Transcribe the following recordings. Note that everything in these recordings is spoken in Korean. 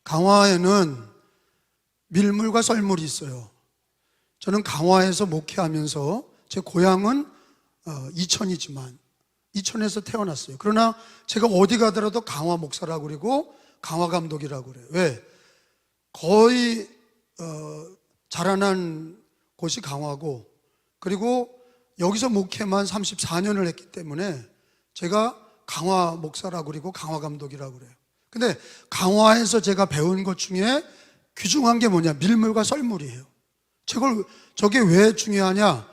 강화에는 밀물과 썰물이 있어요. 저는 강화에서 목회하면서 제 고향은 이천이지만 이천에서 태어났어요. 그러나 제가 어디 가더라도 강화 목사라고 그러고 강화 감독이라고 그래요. 왜? 거의 자라난 곳이 강화고, 그리고 여기서 목회만 34년을 했기 때문에 제가 강화 목사라고 그러고 강화 감독이라고 그래요. 근데 강화에서 제가 배운 것 중에 귀중한 게 뭐냐? 밀물과 썰물이에요. 저게 왜 중요하냐?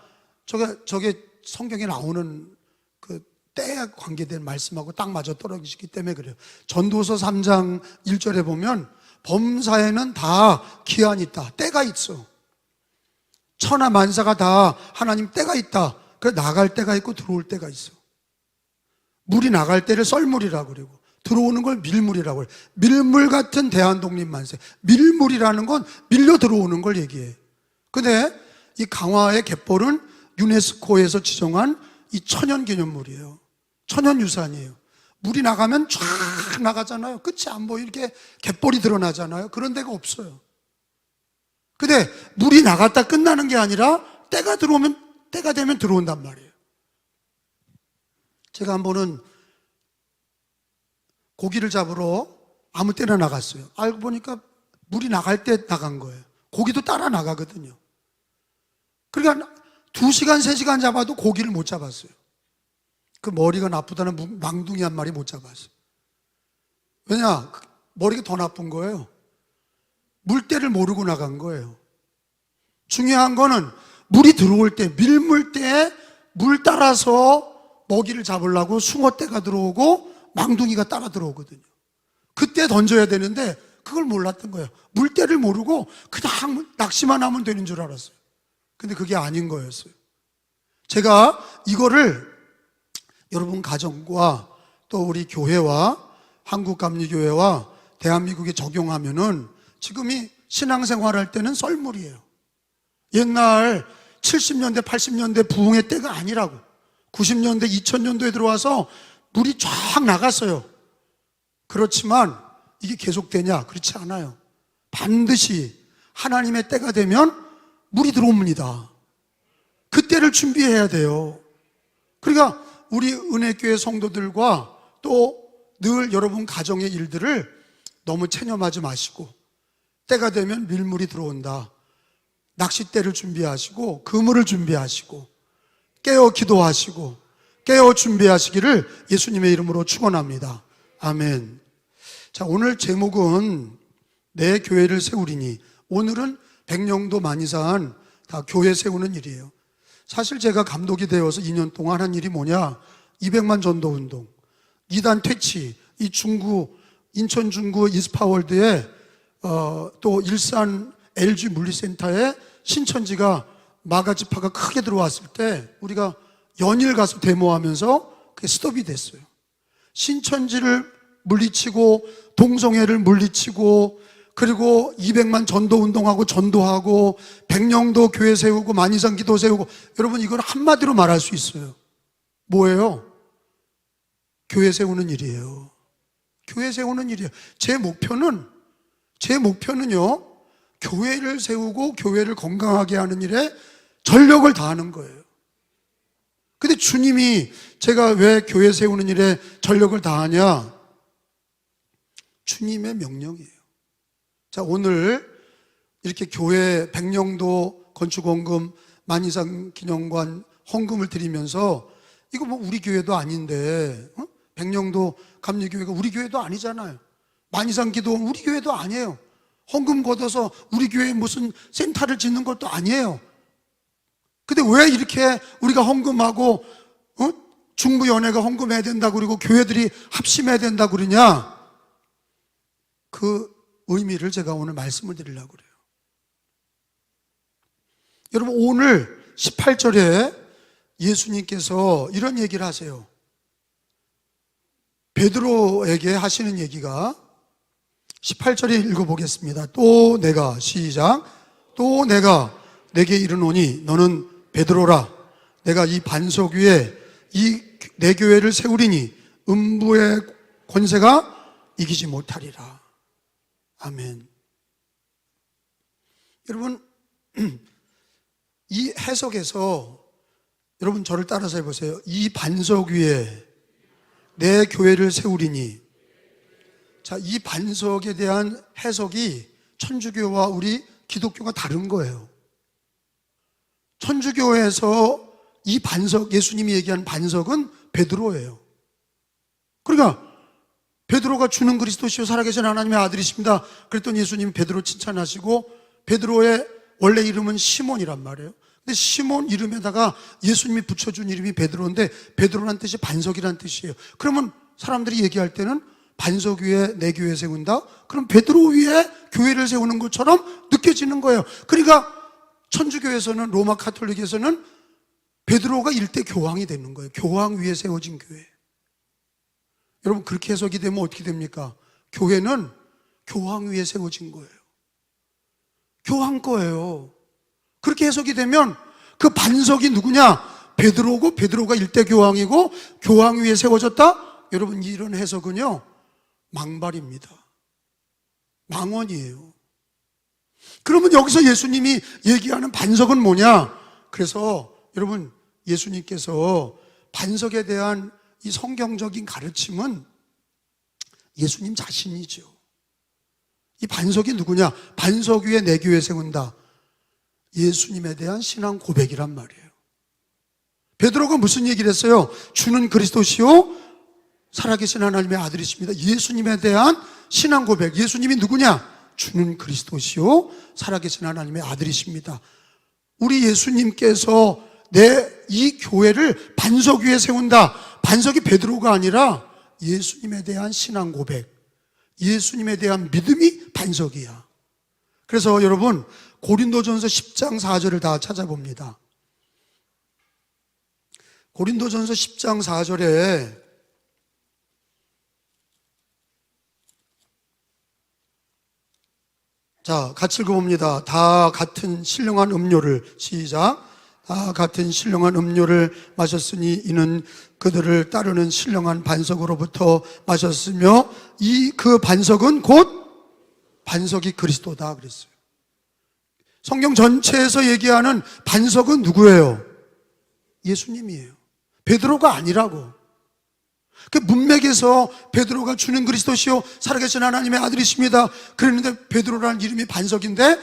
저게 성경에 나오는 그 때에 관계된 말씀하고 딱 맞아 떨어지기 때문에 그래요. 전도서 3장 1절에 보면 범사에는 다 기한이 있다. 때가 있어. 천하 만사가 다 하나님 때가 있다. 그래, 나갈 때가 있고 들어올 때가 있어. 물이 나갈 때를 썰물이라고 그러고 들어오는 걸 밀물이라고 해요. 밀물 같은 대한독립 만세. 밀물이라는 건 밀려 들어오는 걸 얘기해. 근데 이 강화의 갯벌은 유네스코에서 지정한 이 천연기념물이에요. 천연유산이에요. 물이 나가면 쫙 나가잖아요. 끝이 안 보여. 이렇게 갯벌이 드러나잖아요. 그런 데가 없어요. 근데 물이 나갔다 끝나는 게 아니라 때가 되면 들어온단 말이에요. 제가 한 번은 고기를 잡으러 아무 때나 나갔어요. 알고 보니까 물이 나갈 때 나간 거예요. 고기도 따라 나가거든요. 그러니까 2시간, 3시간 잡아도 고기를 못 잡았어요. 그 머리가 나쁘다는 망둥이 한 마리 못 잡았어요. 왜냐? 머리가 더 나쁜 거예요. 물때를 모르고 나간 거예요. 중요한 거는 물이 들어올 때, 밀물 때에 물 따라서 먹이를 잡으려고 숭어떼가 들어오고 망둥이가 따라 들어오거든요. 그때 던져야 되는데 그걸 몰랐던 거예요. 물때를 모르고 그냥 낚시만 하면 되는 줄 알았어요. 근데 그게 아닌 거였어요. 제가 이거를 여러분 가정과 또 우리 교회와 한국감리교회와 대한민국에 적용하면은 지금이 신앙생활 할 때는 썰물이에요. 옛날 70년대, 80년대 부흥의 때가 아니라고. 90년대, 2000년도에 들어와서 물이 쫙 나갔어요. 그렇지만 이게 계속되냐? 그렇지 않아요. 반드시 하나님의 때가 되면 물이 들어옵니다. 그때를 준비해야 돼요. 그러니까 우리 은혜교회 성도들과 또 늘 여러분 가정의 일들을 너무 체념하지 마시고, 때가 되면 밀물이 들어온다. 낚싯대를 준비하시고 그물을 준비하시고 깨어 기도하시고 깨어 준비하시기를 예수님의 이름으로 축원합니다. 아멘. 자, 오늘 제목은 내 교회를 세우리니. 오늘은 백령도 만이산 다 교회 세우는 일이에요. 사실 제가 감독이 되어서 2년 동안 한 일이 뭐냐? 200만 전도 운동, 2단 퇴치, 이 중구, 인천 중구 이스파월드에 또 일산 LG 물리센터에 신천지가 마가지파가 크게 들어왔을 때 우리가 연일 가서 데모하면서 그게 스톱이 됐어요. 신천지를 물리치고 동성애를 물리치고 그리고 200만 전도 운동하고 전도하고 백령도 교회 세우고 만이산 기도 세우고, 여러분 이건 한마디로 말할 수 있어요. 뭐예요? 교회 세우는 일이에요. 교회 세우는 일이에요. 제 목표는요, 교회를 세우고 교회를 건강하게 하는 일에 전력을 다하는 거예요. 근데 주님이 제가 왜 교회 세우는 일에 전력을 다하냐? 주님의 명령이에요. 자, 오늘 이렇게 교회 백령도 건축원금, 만이산 기념관 헌금을 드리면서 이거 뭐 우리 교회도 아닌데, 백령도 감리교회가 우리 교회도 아니잖아요. 만이산 기도 우리 교회도 아니에요. 헌금 걷어서 우리 교회에 무슨 센터를 짓는 것도 아니에요. 근데 왜 이렇게 우리가 헌금하고 중부연회가 헌금해야 된다고 그러고 교회들이 합심해야 된다고 그러냐? 그 의미를 제가 오늘 말씀을 드리려고 그래요. 여러분, 오늘 18절에 예수님께서 이런 얘기를 하세요. 베드로에게 하시는 얘기가 18절에 읽어보겠습니다. 또 내가, 시작. 또 내가 내게 이르노니 너는 베드로라. 내가 이 반석 위에 이 내 교회를 세우리니 음부의 권세가 이기지 못하리라. 아멘. 여러분, 이 해석에서 여러분 저를 따라서 해보세요. 이 반석 위에 내 교회를 세우리니. 자, 이 반석에 대한 해석이 천주교와 우리 기독교가 다른 거예요. 천주교에서 이 반석, 예수님이 얘기한 반석은 베드로예요. 그러니까 베드로가 주는 그리스도시요 살아계신 하나님의 아들이십니다. 그랬더니 예수님 베드로 칭찬하시고, 베드로의 원래 이름은 시몬이란 말이에요. 근데 시몬 이름에다가 예수님이 붙여준 이름이 베드로인데, 베드로란 뜻이 반석이란 뜻이에요. 그러면 사람들이 얘기할 때는 반석 위에 내 교회 세운다? 그럼 베드로 위에 교회를 세우는 것처럼 느껴지는 거예요. 그러니까 천주교에서는, 로마 카톨릭에서는 베드로가 일대 교황이 되는 거예요. 교황 위에 세워진 교회. 여러분, 그렇게 해석이 되면 어떻게 됩니까? 교회는 교황 위에 세워진 거예요. 교황 거예요. 그렇게 해석이 되면 그 반석이 누구냐? 베드로고, 베드로가 일대 교황이고 교황 위에 세워졌다? 여러분, 이런 해석은요 망발입니다. 망언이에요. 그러면 여기서 예수님이 얘기하는 반석은 뭐냐? 그래서 여러분, 예수님께서 반석에 대한 이 성경적인 가르침은 예수님 자신이죠. 이 반석이 누구냐? 반석 위에 내 교회 세운다. 예수님에 대한 신앙 고백이란 말이에요. 베드로가 무슨 얘기를 했어요? 주는 그리스도시요 살아계신 하나님의 아들이십니다. 예수님에 대한 신앙 고백. 예수님이 누구냐? 주는 그리스도시요 살아계신 하나님의 아들이십니다. 우리 예수님께서 내 이 교회를 반석 위에 세운다. 반석이 베드로가 아니라 예수님에 대한 신앙 고백, 예수님에 대한 믿음이 반석이야. 그래서 여러분, 고린도전서 10장 4절을 다 찾아봅니다. 고린도전서 10장 4절에 자, 같이 읽어봅니다. 다 같은 신령한 음료를, 시작. 다 같은 신령한 음료를 마셨으니 이는 그들을 따르는 신령한 반석으로부터 마셨으며 그 반석은 곧 반석이 그리스도다 그랬어요. 성경 전체에서 얘기하는 반석은 누구예요? 예수님이에요. 베드로가 아니라고. 그 문맥에서 베드로가 주는 그리스도시요 살아계신 하나님의 아들이십니다 그랬는데, 베드로라는 이름이 반석인데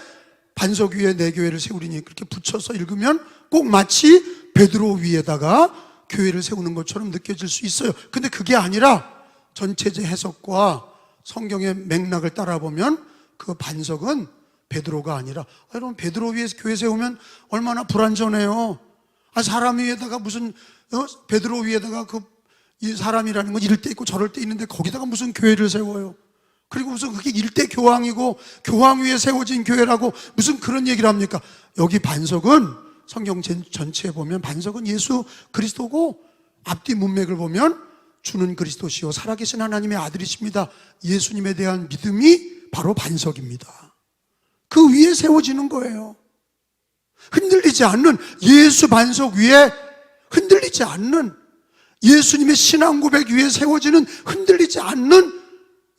반석 위에 내 교회를 세우리니 그렇게 붙여서 읽으면 꼭 마치 베드로 위에다가 교회를 세우는 것처럼 느껴질 수 있어요. 근데 그게 아니라 전체적 해석과 성경의 맥락을 따라 보면 그 반석은 베드로가 아니라, 여러분, 베드로 위에 교회 세우면 얼마나 불완전해요. 사람 위에다가 무슨 베드로 위에다가 이 사람이라는 건 이럴 때 있고 저럴 때 있는데 거기다가 무슨 교회를 세워요. 그리고 무슨 그게 일대 교황이고 교황 위에 세워진 교회라고 무슨 그런 얘기를 합니까? 여기 반석은 성경 전체에 보면 반석은 예수 그리스도고, 앞뒤 문맥을 보면 주는 그리스도시요 살아계신 하나님의 아들이십니다. 예수님에 대한 믿음이 바로 반석입니다. 그 위에 세워지는 거예요. 흔들리지 않는 예수 반석 위에, 흔들리지 않는 예수님의 신앙 고백 위에 세워지는, 흔들리지 않는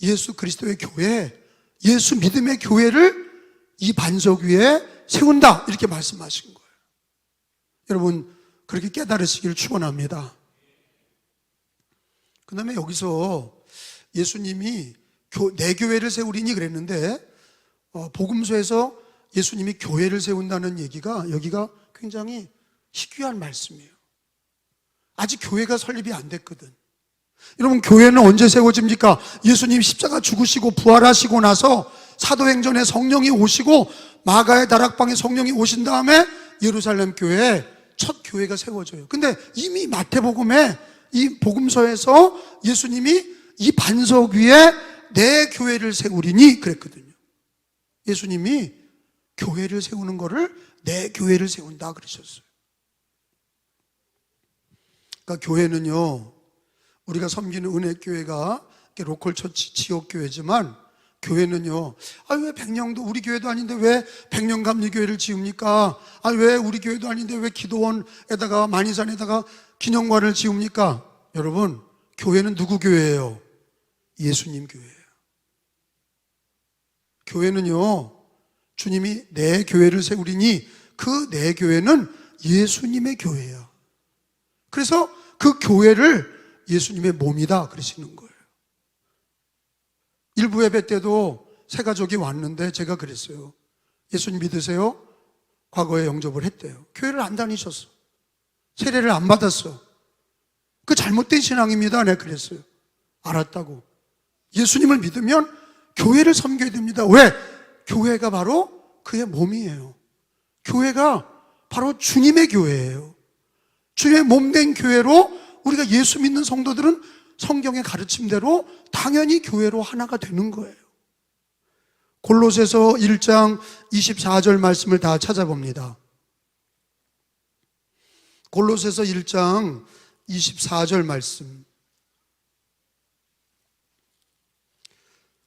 예수 그리스도의 교회, 예수 믿음의 교회를 이 반석 위에 세운다, 이렇게 말씀하신 거예요. 여러분, 그렇게 깨달으시기를 축원합니다. 그 다음에 여기서 예수님이 내 교회를 세우리니 그랬는데, 복음서에서 예수님이 교회를 세운다는 얘기가 여기가 굉장히 희귀한 말씀이에요. 아직 교회가 설립이 안 됐거든. 여러분, 교회는 언제 세워집니까? 예수님 십자가 죽으시고 부활하시고 나서 사도행전에 성령이 오시고 마가의 다락방에 성령이 오신 다음에 예루살렘 교회에 첫 교회가 세워져요. 근데 이미 마태복음에 이 복음서에서 예수님이 이 반석 위에 내 교회를 세우리니 그랬거든요. 예수님이 교회를 세우는 거를 내 교회를 세운다 그러셨어요. 그러니까 교회는요, 우리가 섬기는 은혜교회가 로컬 처치 지역교회지만, 교회는요, 왜 백령도 우리 교회도 아닌데 왜 백령감리교회를 지읍니까? 왜 우리 교회도 아닌데 왜 기도원에다가 만이산에다가 기념관을 지읍니까? 여러분, 교회는 누구 교회예요? 예수님 교회예요. 교회는요, 주님이 내 교회를 세우리니 그 내 교회는 예수님의 교회야. 그래서 그 교회를 예수님의 몸이다 그러시는 거예요. 일부 예배 때도 새 가족이 왔는데 제가 그랬어요. 예수님 믿으세요? 과거에 영접을 했대요. 교회를 안 다니셨어. 세례를 안 받았어. 그 잘못된 신앙입니다. 내가 그랬어요. 알았다고. 예수님을 믿으면 교회를 섬겨야 됩니다. 왜? 교회가 바로 그의 몸이에요. 교회가 바로 주님의 교회예요. 주님의 몸된 교회로 우리가 예수 믿는 성도들은 성경의 가르침대로 당연히 교회로 하나가 되는 거예요. 골로새서 1장 24절 말씀을 다 찾아봅니다. 골로새서 1장 24절 말씀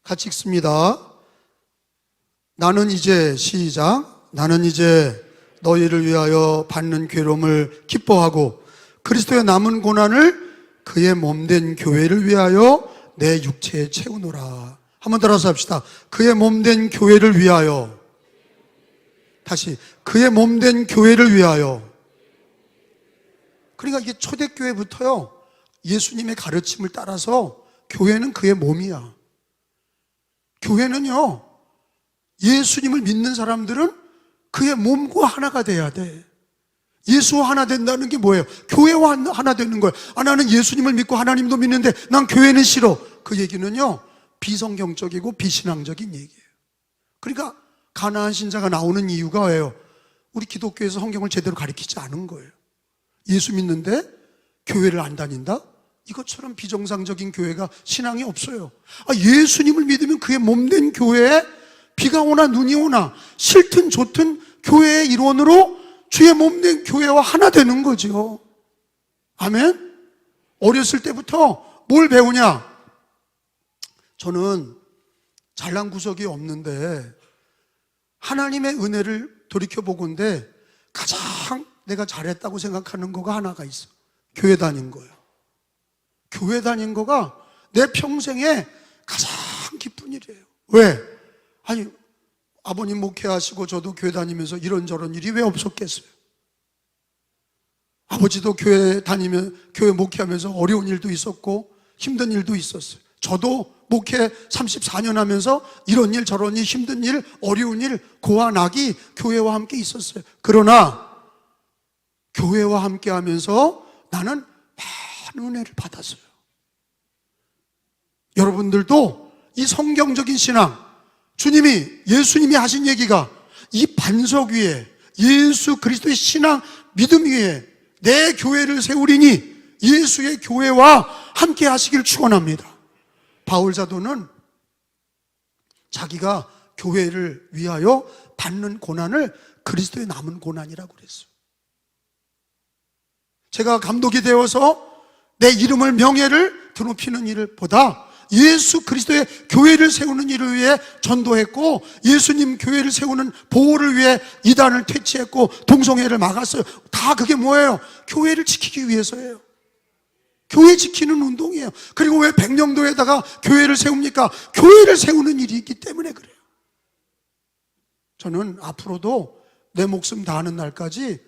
같이 읽습니다. 나는 이제 시작. 나는 이제 너희를 위하여 받는 괴로움을 기뻐하고 그리스도의 남은 고난을 그의 몸된 교회를 위하여 내 육체에 채우노라. 한번 따라서 합시다. 그의 몸된 교회를 위하여. 다시 그의 몸된 교회를 위하여. 그러니까 이게 초대교회부터요, 예수님의 가르침을 따라서 교회는 그의 몸이야. 교회는요, 예수님을 믿는 사람들은 그의 몸과 하나가 돼야 돼. 예수와 하나 된다는 게 뭐예요? 교회와 하나 되는 거예요. 나는 예수님을 믿고 하나님도 믿는데 난 교회는 싫어. 그 얘기는요, 비성경적이고 비신앙적인 얘기예요. 그러니까 가나안 신자가 나오는 이유가 왜요? 우리 기독교에서 성경을 제대로 가르치지 않은 거예요. 예수 믿는데 교회를 안 다닌다? 이것처럼 비정상적인 교회가 신앙이 없어요. 예수님을 믿으면 그의 몸된 교회에 비가 오나 눈이 오나 싫든 좋든 교회의 일원으로 주의 몸된 교회와 하나 되는 거죠. 아멘? 어렸을 때부터 뭘 배우냐? 저는 잘난 구석이 없는데 하나님의 은혜를 돌이켜보건대 가장 내가 잘했다고 생각하는 거가 하나가 있어. 교회 다닌 거예요. 교회 다닌 거가 내 평생에 가장 기쁜 일이에요. 왜? 아버님 목회하시고 저도 교회 다니면서 이런저런 일이 왜 없었겠어요? 아버지도 교회 다니면, 교회 목회하면서 어려운 일도 있었고 힘든 일도 있었어요. 저도 목회 34년 하면서 이런 일 저런 일 힘든 일 어려운 일 고와 낙이 교회와 함께 있었어요. 그러나 교회와 함께 하면서 나는 많은 은혜를 받았어요. 여러분들도 이 성경적인 신앙, 예수님이 하신 얘기가 이 반석 위에 예수 그리스도의 신앙 믿음 위에 내 교회를 세우리니 예수의 교회와 함께 하시길 축원합니다. 바울 사도는 자기가 교회를 위하여 받는 고난을 그리스도의 남은 고난이라고 그랬어요. 제가 감독이 되어서 내 이름을 명예를 드높이는 일을 보다 예수 그리스도의 교회를 세우는 일을 위해 전도했고 예수님 교회를 세우는 보호를 위해 이단을 퇴치했고 동성애를 막았어요. 다 그게 뭐예요? 교회를 지키기 위해서예요. 교회 지키는 운동이에요. 그리고 왜 백령도에다가 교회를 세웁니까? 교회를 세우는 일이 있기 때문에 그래요. 저는 앞으로도 내 목숨 다하는 날까지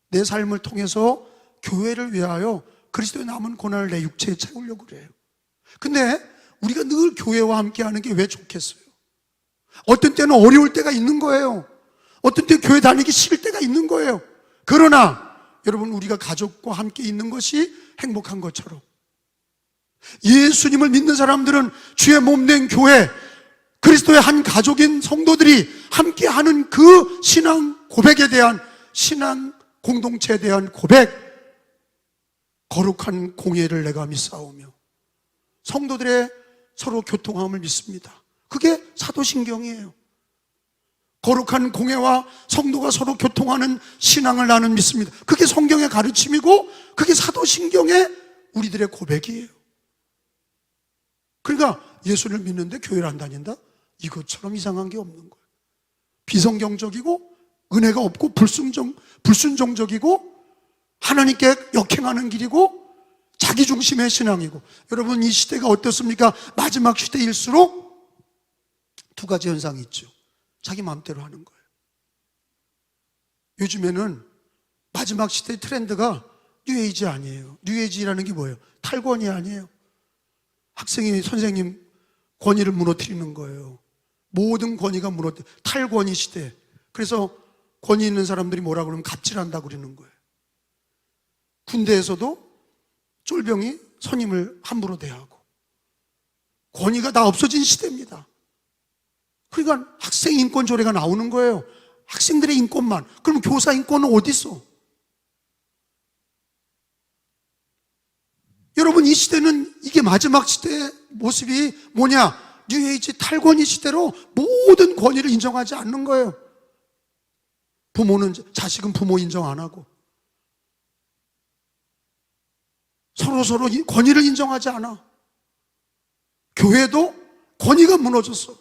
내 삶을 통해서 교회를 위하여 그리스도의 남은 고난을 내 육체에 채우려고 그래요. 근데 우리가 늘 교회와 함께 하는 게 왜 좋겠어요? 어떤 때는 어려울 때가 있는 거예요. 어떤 때는 교회 다니기 싫을 때가 있는 거예요. 그러나 여러분, 우리가 가족과 함께 있는 것이 행복한 것처럼 예수님을 믿는 사람들은 주의 몸된 교회, 그리스도의 한 가족인 성도들이 함께하는 그 신앙 고백에 대한, 신앙 공동체에 대한 고백, 거룩한 공예를 내가 믿사오며 성도들의 서로 교통함을 믿습니다. 그게 사도신경이에요. 거룩한 공예와 성도가 서로 교통하는 신앙을 나는 믿습니다. 그게 성경의 가르침이고 그게 사도신경의 우리들의 고백이에요. 그러니까 예수를 믿는데 교회를 안 다닌다? 이것처럼 이상한 게 없는 거예요. 비성경적이고 은혜가 없고 불순종적이고 하나님께 역행하는 길이고 자기중심의 신앙이고. 여러분, 이 시대가 어떻습니까? 마지막 시대일수록 두 가지 현상이 있죠. 자기 마음대로 하는 거예요. 요즘에는 마지막 시대의 트렌드가 뉴에이지 아니에요. 뉴에이지라는 게 뭐예요? 탈권이 아니에요. 학생이 선생님 권위를 무너뜨리는 거예요. 모든 권위가 탈권위 시대. 그래서 권위 있는 사람들이 뭐라 그러면 갑질한다고 그러는 거예요. 군대에서도 쫄병이 선임을 함부로 대하고 권위가 다 없어진 시대입니다. 그러니까 학생 인권 조례가 나오는 거예요. 학생들의 인권만. 그럼 교사 인권은 어디 있어? 여러분, 이 시대는 이게 마지막 시대의 모습이 뭐냐? 뉴에이지 탈권위 시대로 모든 권위를 인정하지 않는 거예요. 자식은 부모 인정 안 하고 서로 권위를 인정하지 않아. 교회도 권위가 무너졌어.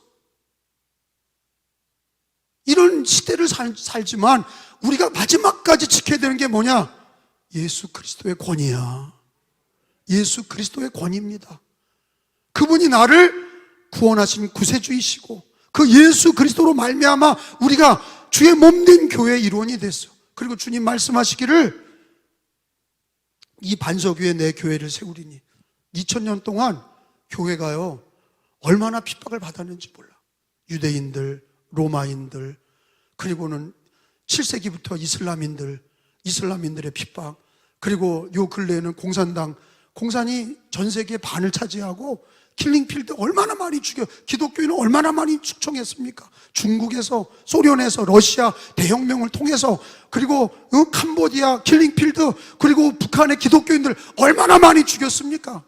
이런 시대를 살지만 우리가 마지막까지 지켜야 되는 게 뭐냐? 예수 그리스도의 권위야. 예수 그리스도의 권위입니다. 그분이 나를 구원하신 구세주이시고 그 예수 그리스도로 말미암아 우리가 주의 몸된 교회의 일원이 됐어. 그리고 주님 말씀하시기를 이 반석 위에 내 교회를 세우리니. 2000년 동안 교회가요 얼마나 핍박을 받았는지 몰라. 유대인들, 로마인들, 그리고는 7세기부터 이슬람인들의 핍박, 그리고 요 근래에는 공산이 전 세계 반을 차지하고 킬링필드 얼마나 많이 죽여, 기독교인은 얼마나 많이 축청했습니까? 중국에서, 소련에서, 러시아 대혁명을 통해서, 그리고 캄보디아 킬링필드, 그리고 북한의 기독교인들 얼마나 많이 죽였습니까?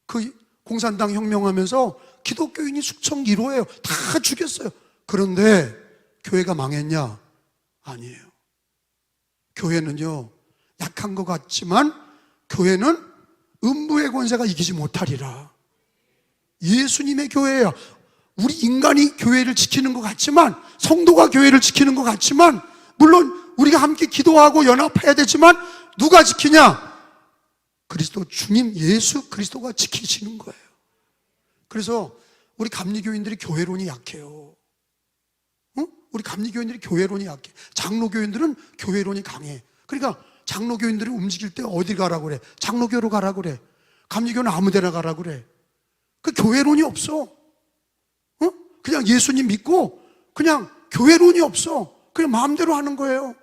그 공산당 혁명하면서 기독교인이 숙청 1호예요. 다 죽였어요. 그런데 교회가 망했냐? 아니에요. 교회는요 약한 것 같지만 교회는 음부의 권세가 이기지 못하리라. 예수님의 교회야. 우리 인간이 교회를 지키는 것 같지만, 성도가 교회를 지키는 것 같지만, 물론 우리가 함께 기도하고 연합해야 되지만 누가 지키냐? 그리스도 주님 예수 그리스도가 지키시는 거예요. 그래서 우리 감리교인들이 교회론이 약해요. 우리 감리교인들이 교회론이 약해. 장로교인들은 교회론이 강해. 그러니까 장로교인들이 움직일 때 어디 가라고 그래? 장로교로 가라고 그래. 감리교는 아무 데나 가라고 그래. 그 교회론이 없어. 그냥 예수님 믿고 그냥 교회론이 없어. 그냥 마음대로 하는 거예요.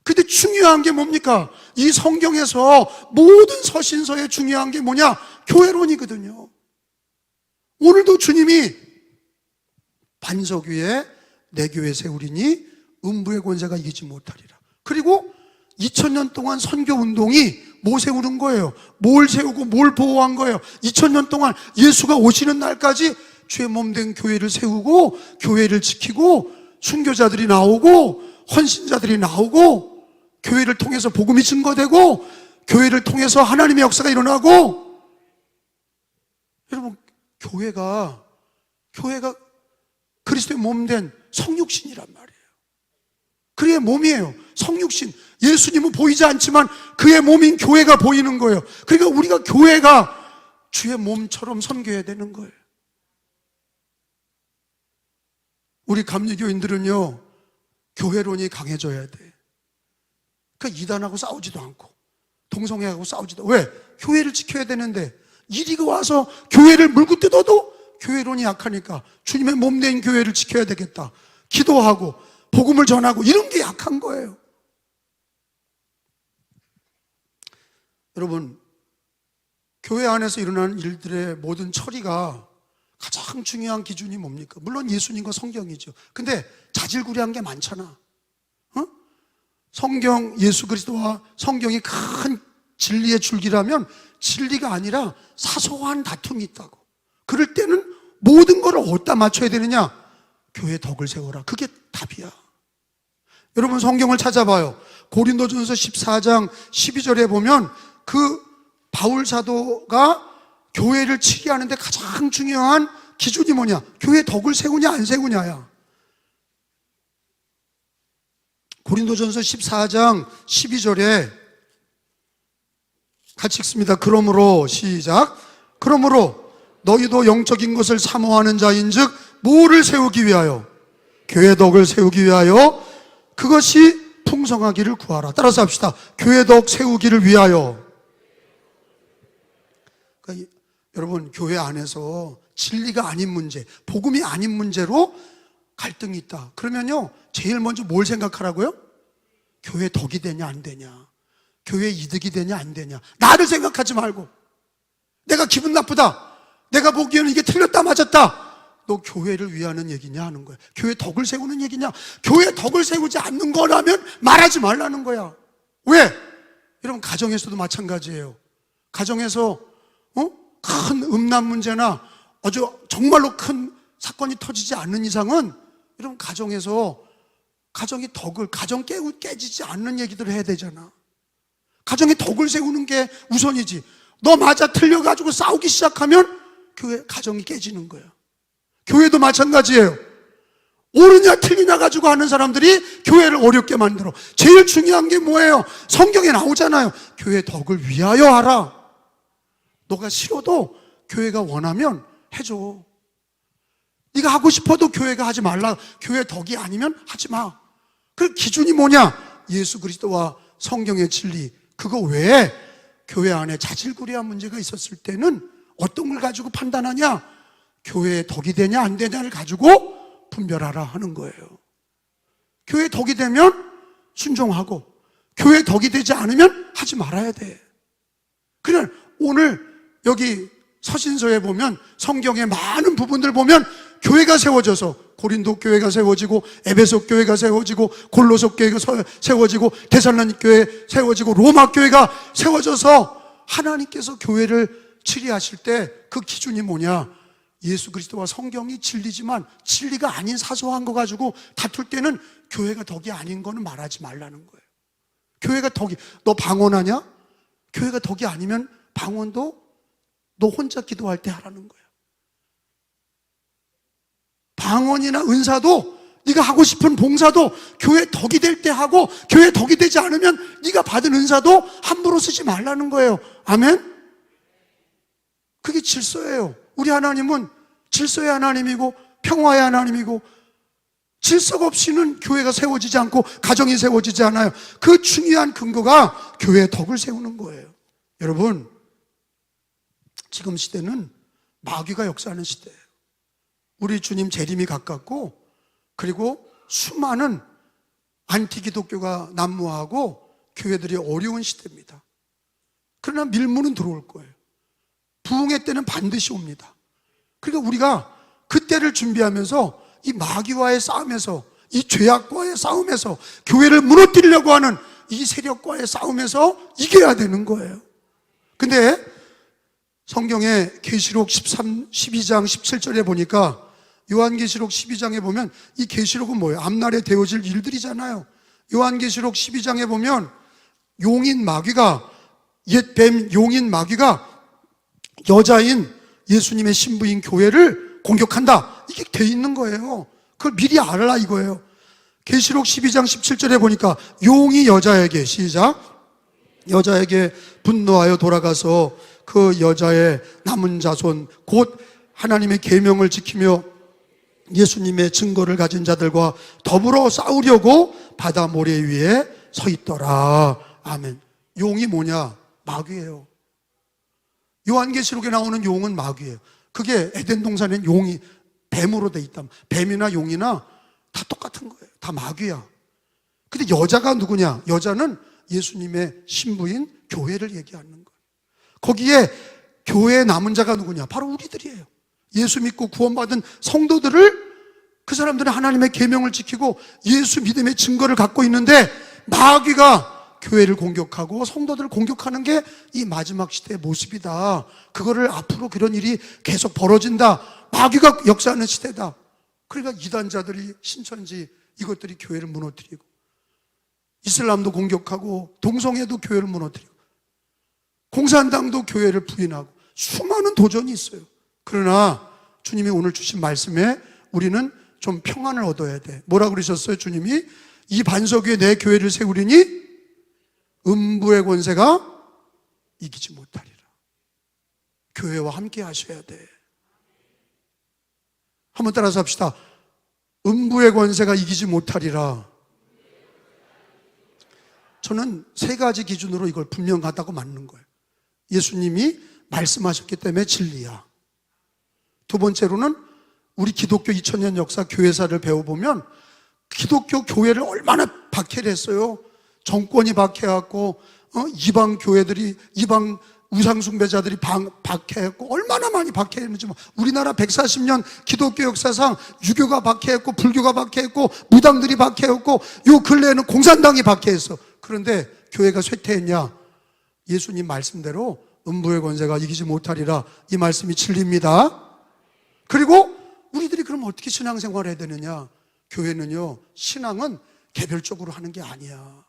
근데 중요한 게 뭡니까? 이 성경에서 모든 서신서에 중요한 게 뭐냐? 교회론이거든요. 오늘도 주님이 반석 위에 내 교회 세우리니 음부의 권세가 이기지 못하리라. 그리고 2000년 동안 선교운동이 뭐 세우는 거예요? 뭘 세우고 뭘 보호한 거예요? 2000년 동안 예수가 오시는 날까지 주의 몸된 교회를 세우고 교회를 지키고 순교자들이 나오고 헌신자들이 나오고 교회를 통해서 복음이 증거되고 교회를 통해서 하나님의 역사가 일어나고. 여러분, 교회가 그리스도의 몸된 성육신이란 말이에요. 그의 몸이에요. 성육신. 예수님은 보이지 않지만 그의 몸인 교회가 보이는 거예요. 그러니까 우리가 교회가 주의 몸처럼 섬겨야 되는 거예요. 우리 감리교인들은요 교회론이 강해져야 돼. 그러니까 이단하고 싸우지도 않고 동성애하고 싸우지도. 왜? 교회를 지켜야 되는데 이리가 와서 교회를 물고 뜯어도 교회론이 약하니까 주님의 몸된 교회를 지켜야 되겠다. 기도하고 복음을 전하고 이런 게 약한 거예요. 여러분, 교회 안에서 일어나는 일들의 모든 처리가 가장 중요한 기준이 뭡니까? 물론 예수님과 성경이죠. 근데 자질구레한 게 많잖아. 성경, 예수 그리스도와 성경이 큰 진리의 줄기라면 진리가 아니라 사소한 다툼이 있다고. 그럴 때는 모든 걸 어디다 맞춰야 되느냐? 교회 덕을 세워라. 그게 답이야. 여러분, 성경을 찾아봐요. 고린도전서 14장 12절에 보면 그 바울 사도가 교회를 치리하는데 가장 중요한 기준이 뭐냐? 교회 덕을 세우냐 안 세우냐야. 고린도전서 14장 12절에 같이 읽습니다. 그러므로 시작. 그러므로 너희도 영적인 것을 사모하는 자인즉 뭐를 세우기 위하여? 교회 덕을 세우기 위하여 그것이 풍성하기를 구하라. 따라서 합시다. 교회 덕 세우기를 위하여. 그러니까 여러분, 교회 안에서 진리가 아닌 문제, 복음이 아닌 문제로 갈등이 있다. 그러면요, 제일 먼저 뭘 생각하라고요? 교회 덕이 되냐 안 되냐, 교회 이득이 되냐 안 되냐. 나를 생각하지 말고, 내가 기분 나쁘다, 내가 보기에는 이게 틀렸다 맞았다, 너 교회를 위하는 얘기냐 하는 거야. 교회 덕을 세우는 얘기냐. 교회 덕을 세우지 않는 거라면 말하지 말라는 거야. 왜? 여러분, 가정에서도 마찬가지예요. 가정에서 큰 음란 문제나 아주 정말로 큰 사건이 터지지 않는 이상은 여러분, 가정에서 가정의 덕을, 가정 깨지지 않는 얘기들을 해야 되잖아. 가정의 덕을 세우는 게 우선이지. 너 맞아 틀려가지고 싸우기 시작하면 교회, 가정이 깨지는 거야. 교회도 마찬가지예요. 옳으냐 틀리냐 가지고 하는 사람들이 교회를 어렵게 만들어. 제일 중요한 게 뭐예요? 성경에 나오잖아요. 교회 덕을 위하여 하라. 너가 싫어도 교회가 원하면 해줘. 네가 하고 싶어도 교회가 하지 말라. 교회 덕이 아니면 하지 마. 그 기준이 뭐냐? 예수 그리스도와 성경의 진리. 그거 외에 교회 안에 자질구레한 문제가 있었을 때는 어떤 걸 가지고 판단하냐? 교회에 덕이 되냐 안 되냐를 가지고 분별하라 하는 거예요. 교회에 덕이 되면 순종하고, 교회에 덕이 되지 않으면 하지 말아야 돼. 그래, 오늘 여기 서신서에 보면, 성경의 많은 부분들 보면 교회가 세워져서 고린도 교회가 세워지고, 에베소 교회가 세워지고, 골로새 교회가 세워지고, 데살로니가 교회 세워지고, 로마 교회가 세워져서 하나님께서 교회를 치리하실 때 그 기준이 뭐냐? 예수 그리스도와 성경이 진리지만 진리가 아닌 사소한 거 가지고 다툴 때는 교회가 덕이 아닌 거는 말하지 말라는 거예요. 교회가 덕이, 너 방언하냐? 교회가 덕이 아니면 방언도 너 혼자 기도할 때 하라는 거예요. 방언이나 은사도, 네가 하고 싶은 봉사도 교회 덕이 될 때 하고, 교회 덕이 되지 않으면 네가 받은 은사도 함부로 쓰지 말라는 거예요. 아멘? 그게 질서예요. 우리 하나님은 질서의 하나님이고 평화의 하나님이고, 질서가 없이는 교회가 세워지지 않고 가정이 세워지지 않아요. 그 중요한 근거가 교회의 덕을 세우는 거예요. 여러분, 지금 시대는 마귀가 역사하는 시대예요. 우리 주님 재림이 가깝고, 그리고 수많은 안티기독교가 난무하고 교회들이 어려운 시대입니다. 그러나 밀물은 들어올 거예요. 부흥의 때는 반드시 옵니다. 그러니까 우리가 그때를 준비하면서 이 마귀와의 싸움에서, 이 죄악과의 싸움에서, 교회를 무너뜨리려고 하는 이 세력과의 싸움에서 이겨야 되는 거예요. 근데 성경의 계시록 12장 17절에 보니까, 요한계시록 12장에 보면 이 계시록은 뭐예요? 앞날에 되어질 일들이잖아요. 요한계시록 12장에 보면 용인 마귀가, 옛 뱀 용인 마귀가 여자인 예수님의 신부인 교회를 공격한다. 이게 돼 있는 거예요. 그걸 미리 알라 이거예요. 계시록 12장 17절에 보니까 용이 여자에게, 시작, 여자에게 분노하여 돌아가서 그 여자의 남은 자손 곧 하나님의 계명을 지키며 예수님의 증거를 가진 자들과 더불어 싸우려고 바다 모래 위에 서 있더라. 아멘. 용이 뭐냐? 마귀예요. 요한계시록에 나오는 용은 마귀예요. 그게 에덴 동산엔 용이 뱀으로 돼 있다. 뱀이나 용이나 다 똑같은 거예요. 다 마귀야. 근데 여자가 누구냐? 여자는 예수님의 신부인 교회를 얘기하는 거예요. 거기에 교회의 남은 자가 누구냐? 바로 우리들이에요. 예수 믿고 구원받은 성도들을, 그 사람들은 하나님의 계명을 지키고 예수 믿음의 증거를 갖고 있는데, 마귀가 교회를 공격하고 성도들을 공격하는 게 이 마지막 시대의 모습이다. 그거를 앞으로 그런 일이 계속 벌어진다. 마귀가 역사하는 시대다. 그러니까 이단자들이, 신천지 이것들이 교회를 무너뜨리고, 이슬람도 공격하고, 동성애도 교회를 무너뜨리고, 공산당도 교회를 부인하고, 수많은 도전이 있어요. 그러나 주님이 오늘 주신 말씀에 우리는 좀 평안을 얻어야 돼. 뭐라고 그러셨어요? 주님이 이 반석 위에 내 교회를 세우리니 음부의 권세가 이기지 못하리라. 교회와 함께 하셔야 돼. 한번 따라서 합시다. 음부의 권세가 이기지 못하리라. 저는 세 가지 기준으로 이걸 분명하다고 맞는 거예요. 예수님이 말씀하셨기 때문에 진리야. 두 번째로는 우리 기독교 2000년 역사 교회사를 배워보면 기독교 교회를 얼마나 박해를 했어요. 정권이 박해했고 이방 교회들이, 이방 우상숭배자들이 박해했고 얼마나 많이 박해했는지. 우리나라 140년 기독교 역사상 유교가 박해했고 불교가 박해했고 무당들이 박해했고 요 근래에는 공산당이 박해했어. 그런데 교회가 쇠퇴했냐? 예수님 말씀대로 음부의 권세가 이기지 못하리라, 이 말씀이 진리입니다. 그리고 우리들이 그럼 어떻게 신앙생활을 해야 되느냐? 교회는요, 신앙은 개별적으로 하는 게 아니야.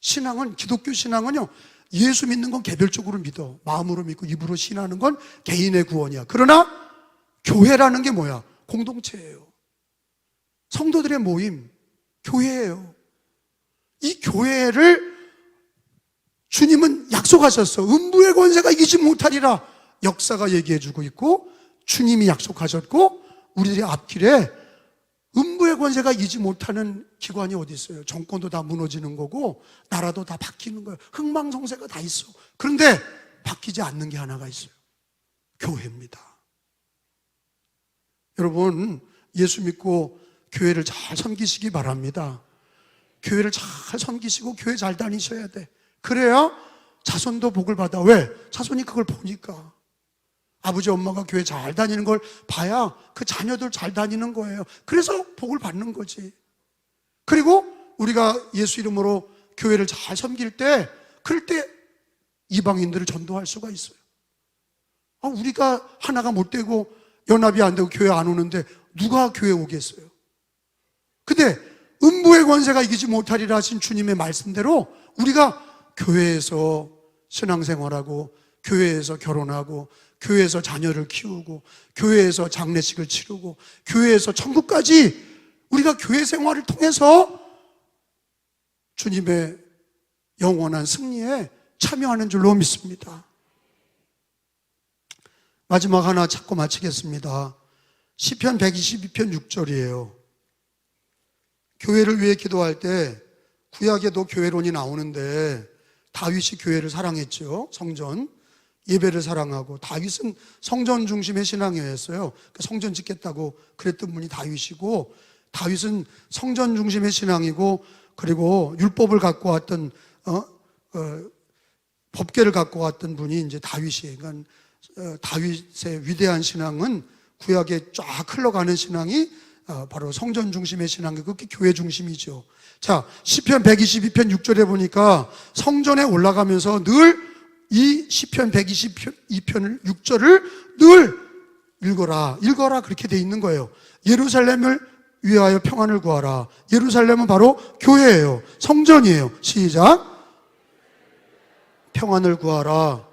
신앙은, 기독교 신앙은요, 예수 믿는 건 개별적으로 믿어. 마음으로 믿고 입으로 신하는 건 개인의 구원이야. 그러나 교회라는 게 뭐야? 공동체예요. 성도들의 모임, 교회예요. 이 교회를 주님은 약속하셨어. 음부의 권세가 이기지 못하리라. 역사가 얘기해주고 있고 주님이 약속하셨고, 우리들의 앞길에 음부의 권세가 이기지 못하는 기관이 어디 있어요? 정권도 다 무너지는 거고 나라도 다 바뀌는 거예요. 흥망성쇠가 다 있어. 그런데 바뀌지 않는 게 하나가 있어요. 교회입니다. 여러분, 예수 믿고 교회를 잘 섬기시기 바랍니다. 교회를 잘 섬기시고 교회 잘 다니셔야 돼. 그래야 자손도 복을 받아. 왜? 자손이 그걸 보니까. 아버지 엄마가 교회 잘 다니는 걸 봐야 그 자녀들 잘 다니는 거예요. 그래서 복을 받는 거지. 그리고 우리가 예수 이름으로 교회를 잘 섬길 때, 그럴 때 이방인들을 전도할 수가 있어요. 우리가 하나가 못 되고 연합이 안 되고 교회 안 오는데 누가 교회 오겠어요? 근데 음부의 권세가 이기지 못하리라 하신 주님의 말씀대로 우리가 교회에서 신앙생활하고, 교회에서 결혼하고, 교회에서 자녀를 키우고, 교회에서 장례식을 치르고, 교회에서 천국까지 우리가 교회 생활을 통해서 주님의 영원한 승리에 참여하는 줄로 믿습니다. 마지막 하나 찾고 마치겠습니다. 시편 122편 6절이에요. 교회를 위해 기도할 때 구약에도 교회론이 나오는데 다윗이 교회를 사랑했죠. 성전, 예배를 사랑하고. 다윗은 성전 중심의 신앙이었어요. 성전 짓겠다고 그랬던 분이 다윗이고, 다윗은 성전 중심의 신앙이고, 그리고 율법을 갖고 왔던 법궤를 갖고 왔던 분이 이제 다윗이에요. 그러니까 다윗의 위대한 신앙은 구약에 쫙 흘러가는 신앙이 바로 성전 중심의 신앙이고, 그게 교회 중심이죠. 자, 시편 122편 6절에 보니까 성전에 올라가면서 늘 이 시편 122편을 6절을 늘 읽어라 그렇게 돼 있는 거예요. 예루살렘을 위하여 평안을 구하라. 예루살렘은 바로 교회예요. 성전이에요. 시작. 평안을 구하라.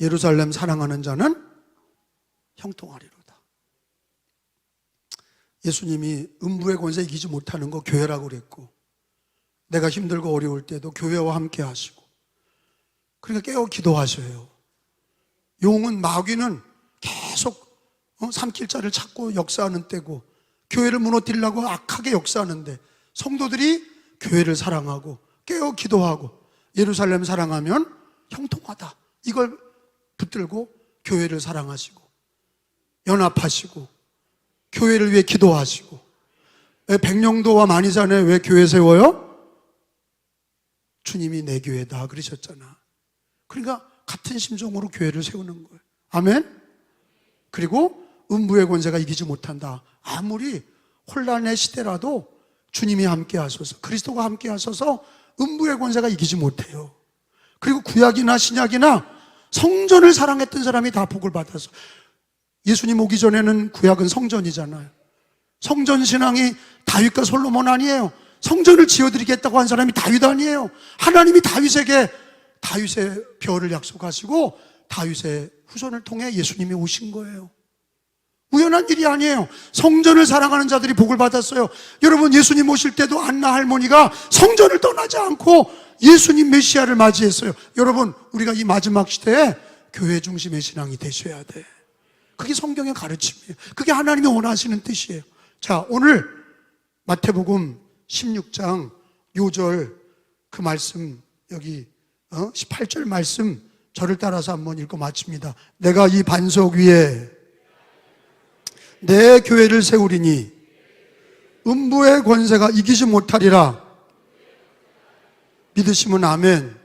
예루살렘 사랑하는 자는 형통하리로다. 예수님이 음부의 권세 이기지 못하는 거 교회라고 그랬고, 내가 힘들고 어려울 때도 교회와 함께 하시고, 그러니까 깨어 기도하셔요. 용은, 마귀는 계속 삼킬 자를 찾고 역사하는 때고, 교회를 무너뜨리려고 악하게 역사하는데, 성도들이 교회를 사랑하고 깨어 기도하고 예루살렘 사랑하면 형통하다, 이걸 붙들고 교회를 사랑하시고 연합하시고 교회를 위해 기도하시고. 백령도와 만이산에 왜 교회 세워요? 주님이 내 교회다 그러셨잖아. 그러니까 같은 심정으로 교회를 세우는 거예요. 아멘. 그리고 음부의 권세가 이기지 못한다. 아무리 혼란의 시대라도 주님이 함께 하셔서, 그리스도가 함께 하셔서 음부의 권세가 이기지 못해요. 그리고 구약이나 신약이나 성전을 사랑했던 사람이 다 복을 받아서. 예수님 오기 전에는 구약은 성전이잖아요. 성전 신앙이 다윗과 솔로몬 아니에요. 성전을 지어드리겠다고 한 사람이 다윗 아니에요. 하나님이 다윗에게 다윗의 벼를 약속하시고 다윗의 후손을 통해 예수님이 오신 거예요. 우연한 일이 아니에요. 성전을 사랑하는 자들이 복을 받았어요. 여러분, 예수님 오실 때도 안나 할머니가 성전을 떠나지 않고 예수님 메시아를 맞이했어요. 여러분, 우리가 이 마지막 시대에 교회 중심의 신앙이 되셔야 돼. 그게 성경의 가르침이에요. 그게 하나님이 원하시는 뜻이에요. 자, 오늘 마태복음 16장 요절 그 말씀, 여기 18절 말씀 저를 따라서 한번 읽고 마칩니다. 내가 이 반석 위에 내 교회를 세우리니 음부의 권세가 이기지 못하리라. 믿으시면 아멘.